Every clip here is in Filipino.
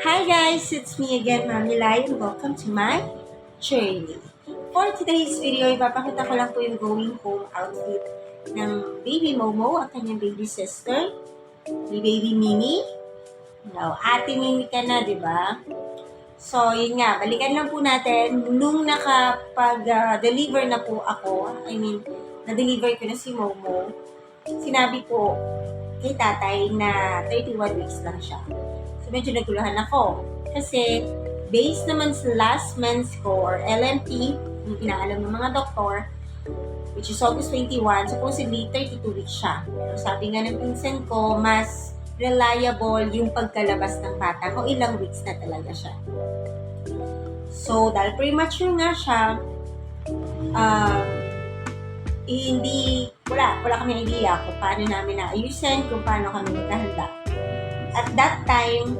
Hi guys, it's me again, Mami Lai, and welcome to my journey. For today's video, ipapakita ko lang po yung going home outfit ng baby Momo, ang kanyang baby sister, ni baby Mini. Now, ate Mini ka na, di ba? So, yun nga, balikan lang po natin. Nung nakapag-deliver na po ako, na-deliver ko na si Momo, sinabi po kay tatay na 31 weeks lang siya. So, medyo naguluhan ako. Kasi, based naman sa last month's ko, or LMT, yung inaalam ng mga doktor, which is August 21, supposedly 32 weeks siya. Pero sabi nga ng pinsan ko, mas reliable yung pagkalabas ng bata kung ilang weeks na talaga siya. So, dahil premature nga siya, wala kami idea kung paano namin naayusin, kung paano kami maghahanda. At that time,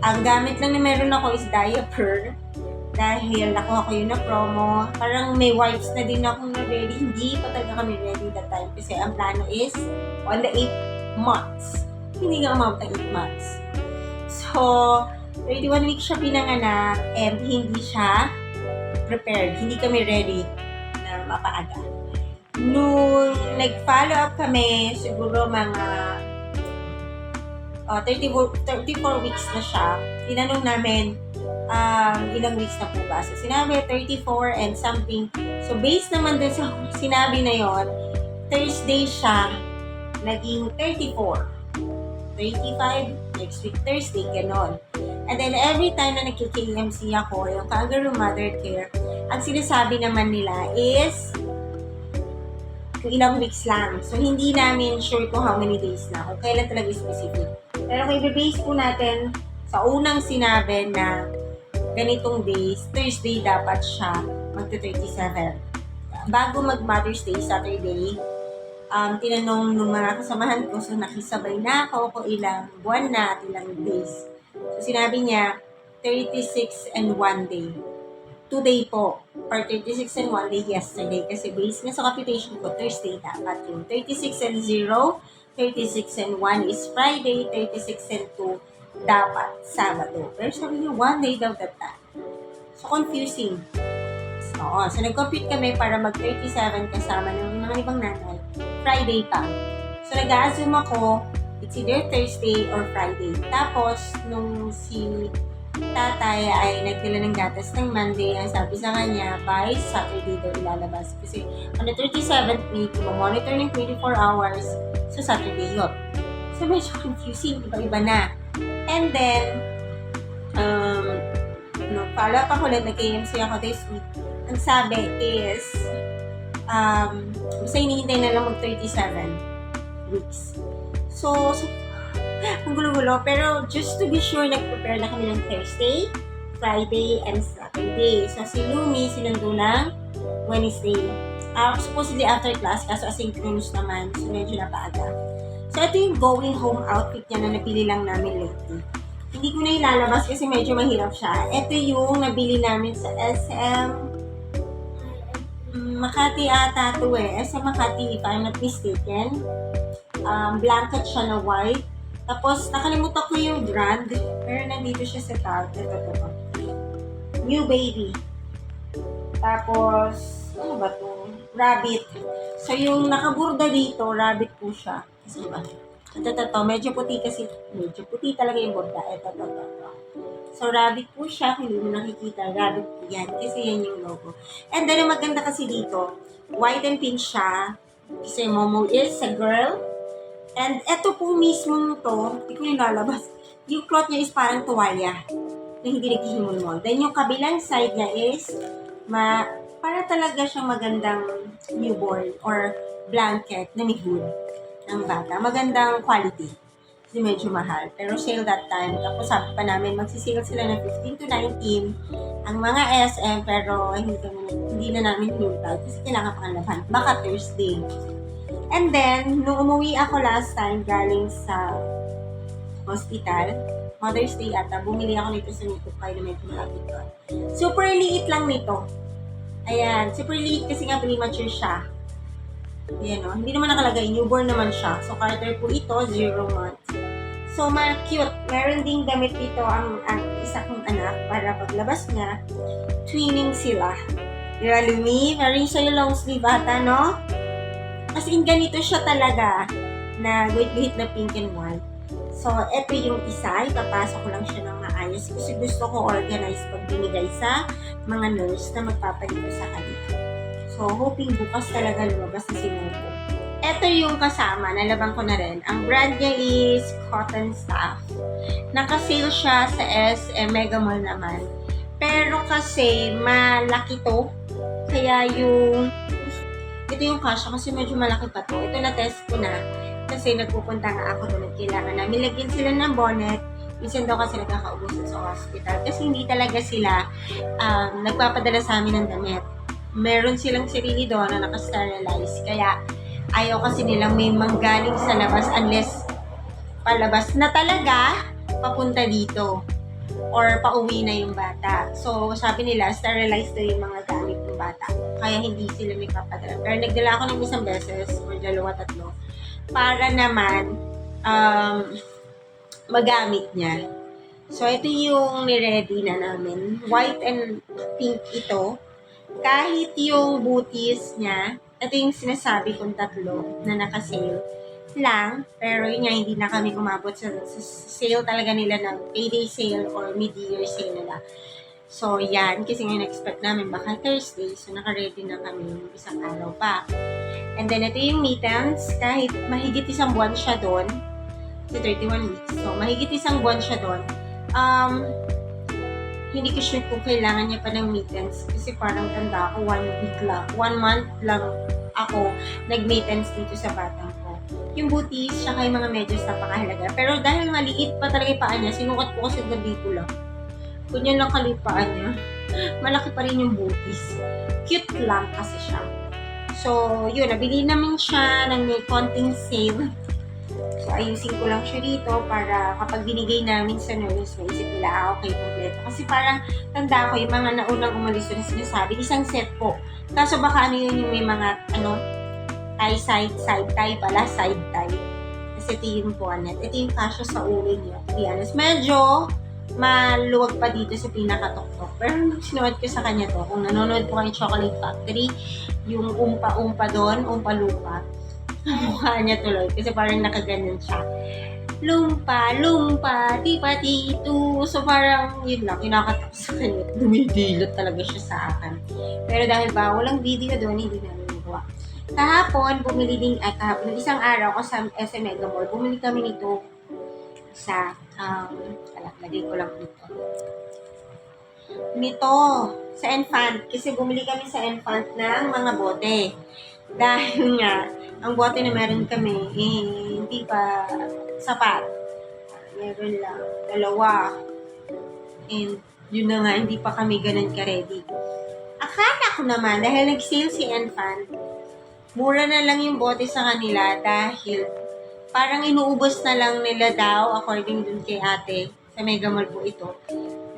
ang gamit lang na meron ako is diaper. Dahil nakuha ko yun na promo. Parang may wipes na din ako na ready. Hindi pa talaga kami ready that time. Kasi ang plano is on the 8 months. Hindi nga umabot ng 8 months. So, 31 weeks siya pinanganak and hindi siya prepared. Hindi kami ready na mapaaga. Nung nag-follow up kami, siguro mga 34 weeks na siya, tinanong namin ilang weeks na po ba. So, sinabi 34 and something. So, based naman dun sa sinabi na yon, Thursday siya naging 34. 35, next week Thursday, ganon. And then, every time na nag-KMC ako, yung Kangaroo Mother Care, ang sinasabi naman nila is kung ilang weeks lang. So, hindi namin sure kung how many days na, kung kailan talaga specific. Pero kung i-base po natin sa unang sinabi na ganitong days, Thursday dapat siya magta-37. Bago mag-Mother's Day, Saturday, tinanong ng mga kasamahan ko, so nakisabay na ako kung ilang buwan na at ilang days. So sinabi niya, 36 and 1 day. Today po, or 36 and 1 day yesterday, kasi based na sa computation ko, Thursday dapat yung 36 and 0, 36 and 1 is Friday, 36 and 2 dapat Sabado. Pero sabi niyo, 1 day daw that time. So, confusing. So nag-compute kami para mag-37 kasama ng mga ibang nanay. Friday pa. So, nag-assume ako, it's either Thursday or Friday. Tapos, nung si tatay ay nagdala ng gatas ng Monday, ang sabi sa kanya, by Saturday daw ilalabas. Kasi on the 37th week, monitor ng 24 hours, so Saturday yun. So, medyo confusing. Iba-iba na. And then, follow up ako ulit, nag-KMC ako this week. Ang sabi is, basta hinihintay na lang mag-37 weeks. So, ang gulo-gulo. Pero, just to be sure, nag-prepare na kami ng Thursday, Friday, and Saturday. So, si Lumi, sinundo ng Wednesday. Supposedly after class, kaso asynchronous naman. So, medyo napaaga. So, ito yung going home outfit niya na nabili lang namin lately. Hindi ko na ilalabas kasi medyo mahirap siya. Ito yung nabili namin sa SM Makati ata ito eh. SM Makati, if I'm not mistaken. Blanket siya na white. Tapos, nakalimutan ko yung brand. Pero nandito siya sa tag. Ito. New Baby. Tapos, ano ba to? Rabbit. So, yung nakaburda dito, rabbit po siya. Kasi ba? Ito. Medyo puti kasi. Medyo puti talaga yung burda. Ito. So, rabbit po siya. Kung hindi mo nakikita, rabbit po yan. Kasi yan yung logo. And then, ang maganda kasi dito, white and pink siya. Kasi Momo is a girl. And ito po mismo to, hindi ko yung lalabas. Yung cloth niya is parang tuwalya. Na hindi naghihimol-mol. Then, yung kabilang side niya is para talaga siyang magandang newborn or blanket na may hood ng bata. Magandang quality. Kasi medyo mahal. Pero sale that time. Tapos sabi pa namin, magsisale sila ng 15 to 19 ang mga SM, pero hindi na namin hinintay kasi kailangan pang laban. Baka Thursday. And then, nung umuwi ako last time galing sa hospital, Mother's Day ata, bumili ako nito sa Nito Pay na medyo malapit ko. Super liit lang nito. Ayan, super liit kasi nga premature siya. Ayan o, hindi naman nakalagay, newborn naman siya. So, Carter po ito, 0 months. So, cute. Meron ding damit dito ang isa kong anak para paglabas niya, twinning sila. Di ba, Lumi? Meron siya yung long sleeve ata, no? As in, ganito siya talaga na guhit-guhit na pink and white. So, eto yung isa. Ipapasok ko lang siya ng maayos kasi gusto ko organize pag binigay sa mga nurse na magpapaliko sa kanila. So, hoping bukas talaga lumabas na si Momo. Ito yung kasama, nalaban ko na rin. Ang brand niya is Cotton Staff. Naka-sale siya sa SM Mega Mall naman. Pero kasi malaki to. Kaya ito yung kasha kasi medyo malaki pa to. Ito na-test ko na. Kasi nagpupunta nga ako doon at kailangan namin lagyan sila ng bonnet. Minsan daw kasi nagkakaubusan sa hospital. Kasi hindi talaga sila nagpapadala sa amin ng damit. Meron silang sarili doon na naka-sterilize. Kaya ayaw kasi nilang may manggaling sa labas unless palabas na talaga papunta dito or pauwi na yung bata. So, sabi nila, sterilize daw yung mga gamit ng bata. Kaya hindi sila may papadala. Pero nagdala ako ng isang beses or 2-3 para naman magamit niya. So, ito yung niready na namin. White and pink ito. Kahit yung booties niya, ito yung sinasabi kong 3 na naka-sale lang. Pero yun nga, hindi na kami umabot sa sale talaga nila ng payday sale or mid-year sale nila. So, yan. Kasi nga na-expect namin baka Thursday. So, naka-ready na kami yung isang araw pa. And then, ito yung mittens. Kahit mahigit 1 buwan siya doon. So, 31 weeks. So, mahigit 1 buwan siya doon. Hindi ko sure kung kailangan niya pa ng mittens. Kasi parang tanda ako, 1 week lang. 1 month lang ako nag-mittens dito sa batang ko. Yung booties, tsaka yung mga medyas napakahalaga. Pero dahil maliit pa talaga yung paa niya, sinukat ko kasi dito lang. Kunyan lang kalipaan niya. Malaki pa rin yung booties. Cute lang kasi siya. So, yun, nabili namin siya ng may konting sale. So, ayusin ko lang siya dito para kapag binigay namin sa nurse, maisip nila, okay, kompleto. Kasi parang, tanda ko, yung mga naunang umalis na sinasabi, isang set po. Kaso baka ano yun yung may mga, tie side tie pala, side tie. Kasi ito yung bonnet. Ito yung kasya sa ulo niya. To be honest, medyo maluwag pa dito sa pinakatok-tok. Pero nung sinuwad ko sa kanya to, kung nanonood po kayo Chocolate Factory, yung umpa-umpa doon, umpa-lupa, mukha niya tuloy. Kasi parang nakaganon siya. Lumpa, tipati-tu. So parang, yun lang, kinakatak sa kanya. Dumidilot talaga siya sa akin. Pero dahil bawal ang video doon, hindi namin magawa. Kahapon, kahapon, isang araw ko sa SM Mega Mall, bumili kami nito sa, lagay ko lang dito. Nito, sa Enfant. Kasi bumili kami sa Enfant ng mga bote. Dahil nga, ang bote na meron kami, hindi pa sapat. Meron lang, 2. And yun na nga, hindi pa kami ganun ka-ready. Akala ko naman, dahil nag-sale si Enfant, mura na lang yung bote sa kanila dahil parang inuubos na lang nila daw, according dun kay ate, sa Mega Mall po ito,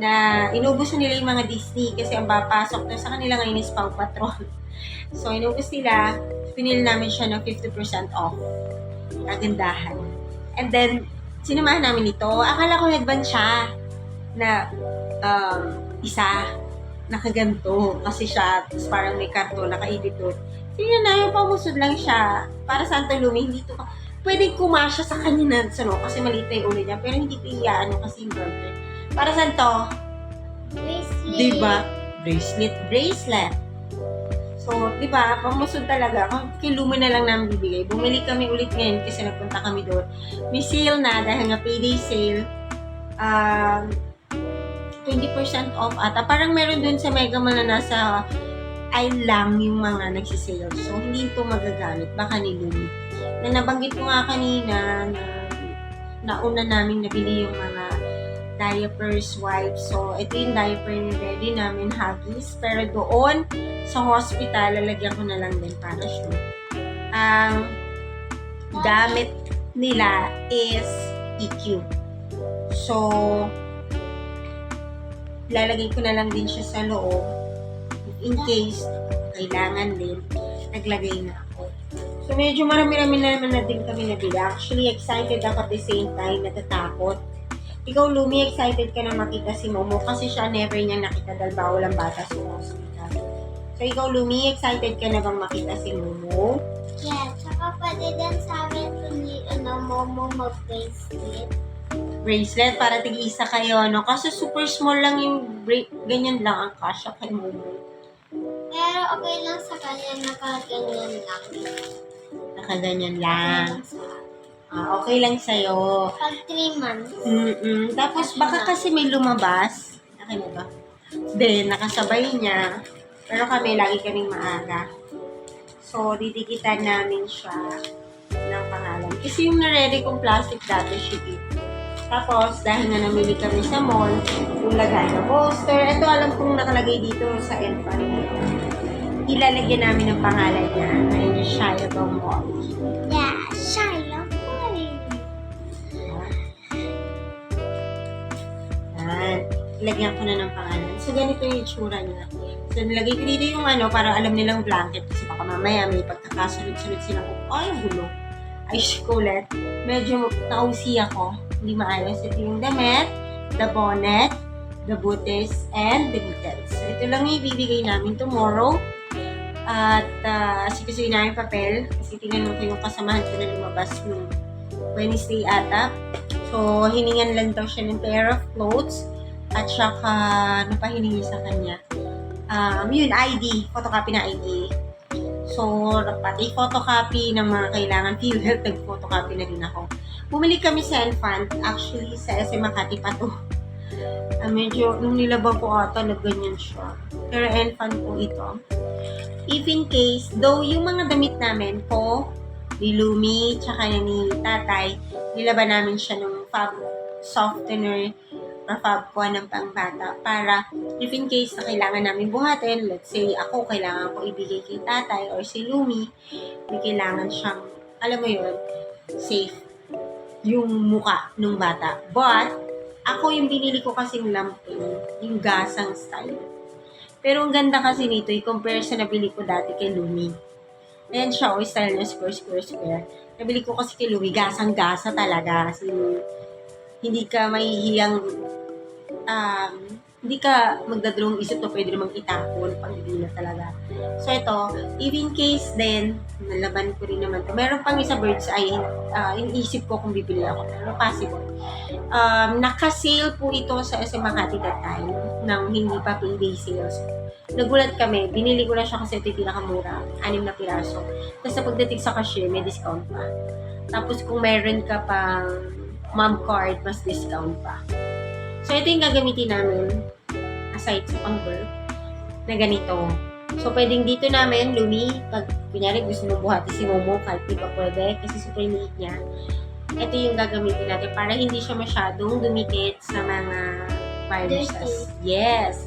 na inubos na nila yung mga Disney kasi ang papasok na sa kanila ngayon is Paw Patrol. So, inubos nila, pinili namin siya ng 50% off. Kagandahan. And then, sinamahan namin ito. Akala ko headband siya na isa, nakaganto. Kasi siya, parang may karton, nakaibit doon. Tingnan na, yung pamusod lang siya. Para sa Antolumi, hindi to pwede kumasya sa kanya na, kasi maliit na yung ulo niya. Pero hindi ko kasi yung burger. Para saan to? Bracelet. Diba? Bracelet. So, diba, pamusod talaga. Kay Lumi na lang namin bibigay. Bumili kami ulit ngayon kasi nagpunta kami doon. May sale na dahil nga payday sale. 20% off ata. Parang meron doon sa Mega Mall na nasa ay lang yung mga nagsisale. So, hindi ito magagamit. Baka ni Lumi. Na nabanggit ko nga kanina na nauna namin nabili yung mga diapers, wipes. So, ito yung diaper na ready namin, Huggies. Pero doon, sa hospital, lalagyan ko na lang din para sure. Ang gamit nila is EQ. So, lalagay ko na lang din siya sa loob. In case, kailangan din, naglagay na ako. So, medyo marami-rami na naman na din kami nabili. Actually, excited ako at the same time, natatakot. Ikaw, Lumi, excited ka na makita si Momo kasi siya never niya nakita dahil bawal ang bata sa hospital. So, ikaw, Lumi, excited ka na bang makita si Momo? Yeah, tsaka pwede din sa amin kung Momo mag-bracelet. Bracelet para tig-isa kayo, no? Kasi super small lang yung ganyan lang ang kasya kay Momo. Pero okay lang sa kanya, nakaganyan lang. Nakaganyan lang. Okay lang sa Okay lang sa'yo. pag 3 months. Tapos baka kasi may lumabas. Okay na ba? Then, nakasabay niya. Pero kami, lagi kaming maaga. So, didikitan namin siya ng pangalan. Kasi yung na-ready kong plastic dati, shitty. Tapos, dahil na namili kami sa mall, yung lagay na poster. Ito, alam kong nakalagay dito sa info. Ilalagyan namin ng pangalan niya. Ayun yung Shia Molly. Yeah, Shiloh boy. Yan. Ilagyan ko na ng pangalan. So, ganito yung itsura niya. So, nilagay ko dito yung para alam nilang blanket. Kasi baka mamaya may pagkakasunod-sunod sila kung, ang gulo. Ay, kulit. Medyo nausi ako. Hindi maayos. Ito yung damit, the bonnet, the booties, and the mittens. So, ito lang yung ibibigay namin tomorrow. At sikasuin namin papel. Kasi tinanong ko yung kasamahan ko na lumabas nung Wednesday ata. So, hiningan lang daw siya ng pair of clothes. At saka, ano pa hiningi sa kanya? Yun, ID. Photocopy na ID. So, pati photocopy ng mga kailangan. PhilHealth, nag-photocopy na din ako. Bumili kami sa Enfant. Actually, sa SM Makati pa to. Medyo, nung nilabang ko ata, nagganyan siya. Pero Enfant po ito. If in case, though yung mga damit namin po, ni Lumi, tsaka ni Tatay, nilaban namin siya ng fab softener or fab ko ng pangbata para if in case na kailangan namin buhatin, let's say ako kailangan ko ibigay kay Tatay or si Lumi, may kailangan siyang, alam mo yun, safe yung muka ng bata. But, ako yung binili ko kasing lampin, yung gasang style. Pero ang ganda kasi nito, i-compare sa nabili ko dati kay Lumi. Ayan siya, style na square. Nabili ko kasi kay Lumi, gasang-gasa talaga. Kasi hindi ka mahihiyang, hindi ka magdadalawang isip to, pwede namang itapon pag hindi na talaga. So ito, even case din, nalaban ko rin naman to. Meron pang isa bird's eye, iniisip ko kung bibili ako. Pero possible. Naka-sale po ito sa SM Makati that time, nang hindi pa payday sales. Nagulat kami, binili ko na siya kasi ito yung pinakamura, 6 na piraso. Tapos sa pagdating sa cashier, may discount pa. Tapos kung meron ka pang mom card, mas discount pa. So ito yung gagamitin namin, aside sa pang-birth, na ganito. So pwedeng dito namin, Lumi, pag kunyari gusto mo buhati si Momo, kahit di pa pwede, kasi super liit niya. Ito yung gagamitin natin para hindi siya masyadong dumikit sa mga viruses. Yes.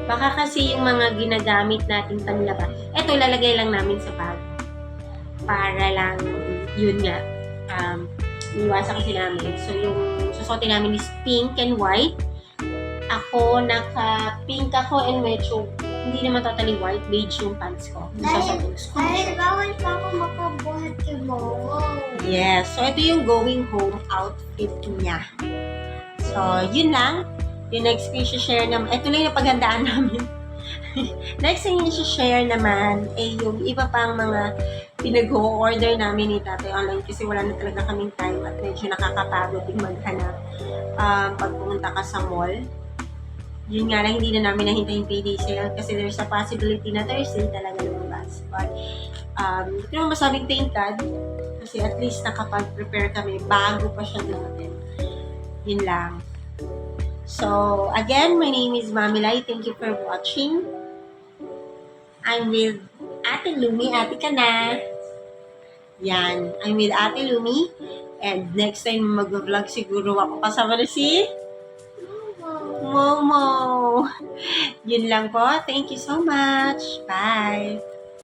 Baka kasi yung mga ginagamit natin panlaba. Ito, lalagay lang namin sa bag. Para lang, yun nga, iwasan kasi namin. So, yung susuotin namin is pink and white. Ako, naka-pink ako and medyo, hindi naman totally white, beige yung pants ko. Dahil bawal pa ako makabuhat kay Momo. Yes. So, ito yung going home outfit niya. So, yun lang. Yung next ko i-share naman, ito lang yung paghandaan namin. Next thing i-share naman ay yung iba pang mga pinag-order namin ni Tatay online kasi wala na talaga kaming time at medyo nakakapagod din maghanap pag pumunta ka sa mall. Yun nga lang, hindi na namin nahintay yung payday sale kasi there's a possibility na Thursday talaga lumabas. But, hindi ko naman masabing thank God kasi at least nakapag-prepare kami bago pa siya dumating. Yun lang. So, again, my name is Mami Lai. Thank you for watching. I'm with Ate Lumi. Ate ka na. Yan. I'm with Ate Lumi. And next time mag-vlog siguro ako kasama na si Momo. Yun lang po. Thank you so much. Bye.